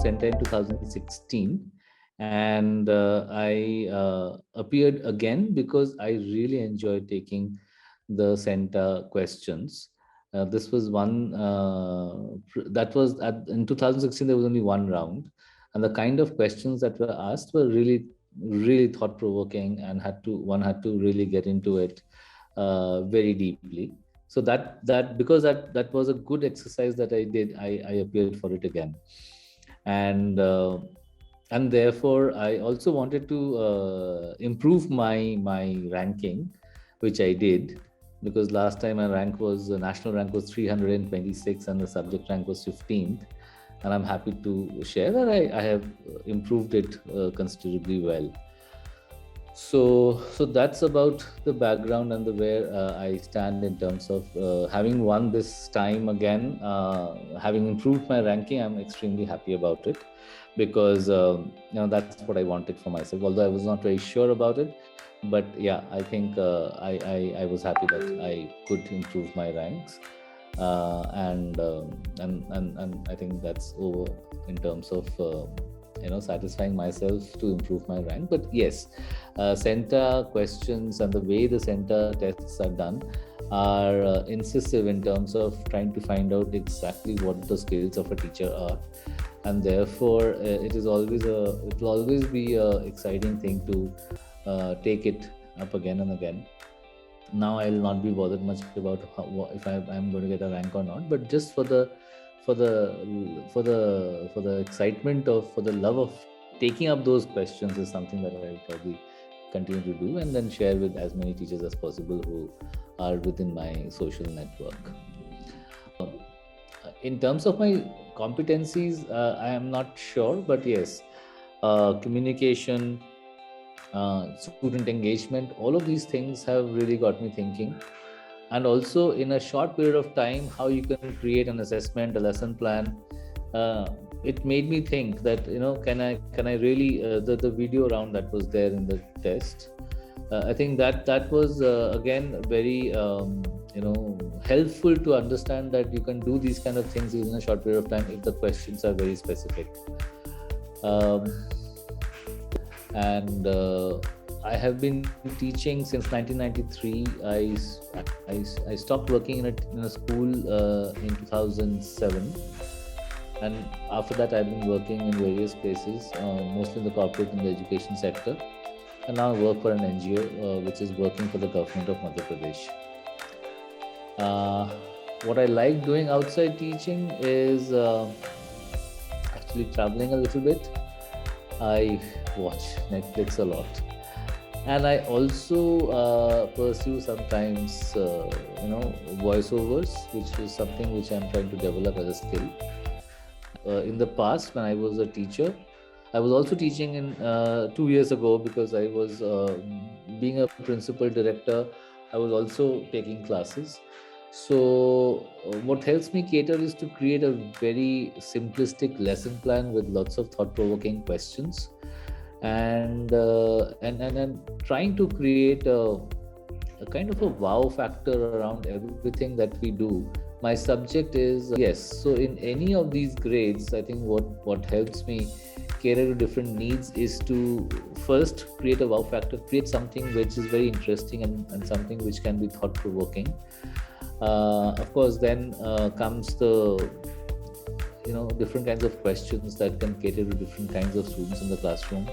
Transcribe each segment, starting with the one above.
CENTA in 2016, and I appeared again because I really enjoyed taking the CENTA questions. This was one that was in 2016. There was only one round, and the kind of questions that were asked were really thought provoking, and one had to really get into it very deeply. So that because that was a good exercise that I did, I appeared for it again, and therefore I also wanted to improve my ranking, which I did, because last time my rank was the national rank was 326 and the subject rank was 15th, and I'm happy to share that I have improved it considerably well. So that's about the background and the where I stand in terms of having won this time again, having improved my ranking. I'm extremely happy about it, because that's what I wanted for myself. Although I was not very sure about it, but yeah, I think I was happy that I could improve my ranks, and I think that's over in terms of satisfying myself to improve my rank. But yes, CENTA questions and the way the CENTA tests are done are incisive in terms of trying to find out exactly what the skills of a teacher are, and therefore it will always be a exciting thing to take it up again and again. Now I'll not be bothered much about if I'm going to get a rank or not, but just for the excitement for the love of taking up those questions is something that I'll probably continue to do, and then share with as many teachers as possible who are within my social network. In terms of my competencies, I am not sure, but yes, communication, student engagement, all of these things have really got me thinking. And also, in a short period of time, how you can create an assessment, a lesson plan. It made me think that can I really the video round that was there in the test. I think that was again very helpful to understand that you can do these kind of things in a short period of time if the questions are very specific. And I have been teaching since 1993. I stopped working in a school in 2007, and after that I've been working in various places, mostly in the corporate and the education sector, and now I work for an NGO which is working for the government of Madhya Pradesh. What I like doing outside teaching is actually traveling a little bit. I watch Netflix a lot, and I also pursue sometimes voiceovers, which is something which I'm trying to develop as a skill. In the past, when I was a teacher, I was also teaching in 2 years ago, because I was being a principal director. I was also taking classes. So what helps me cater is to create a very simplistic lesson plan with lots of thought-provoking questions, and trying to create a kind of a wow factor around everything that we do. My subject is yes. So in any of these grades, I think what helps me cater to different needs is to first create a wow factor, create something which is very interesting and something which can be thought-provoking. Of course, then comes the different kinds of questions that can cater to different kinds of students in the classroom.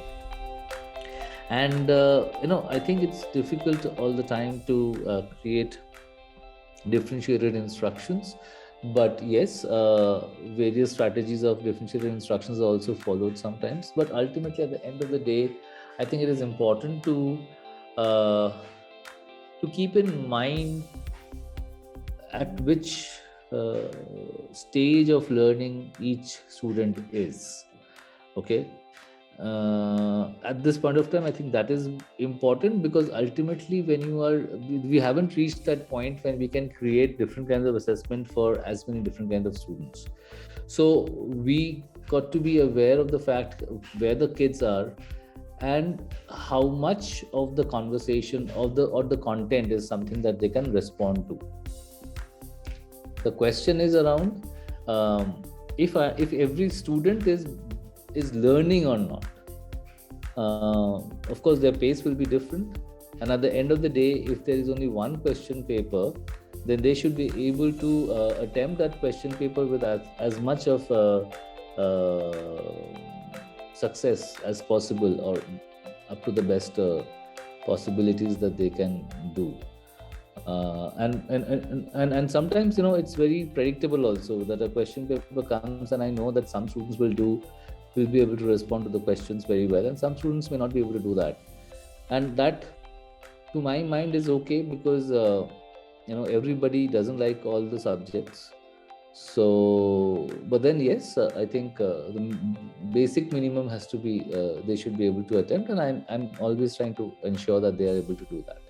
And I think it's difficult all the time to create differentiated instructions, but yes, various strategies of differentiated instructions are also followed sometimes. But ultimately, at the end of the day, I think it is important to keep in mind at which stage of learning each student is. Okay. At this point of time, I think that is important, because ultimately we haven't reached that point when we can create different kinds of assessment for as many different kinds of students. So we got to be aware of the fact where the kids are and how much of the conversation or the content is something that they can respond to. The question is around if every student is is learning or not. Of course, their pace will be different, and at the end of the day, if there is only one question paper, then they should be able to attempt that question paper with as much of success as possible, or up to the best possibilities that they can do. And sometimes, it's very predictable also, that a question paper comes, and I know that some students will be able to respond to the questions very well, and some students may not be able to do that. And that, to my mind, is okay, because everybody doesn't like all the subjects. So, but then yes, I think the basic minimum has to be, they should be able to attempt, and I'm always trying to ensure that they are able to do that.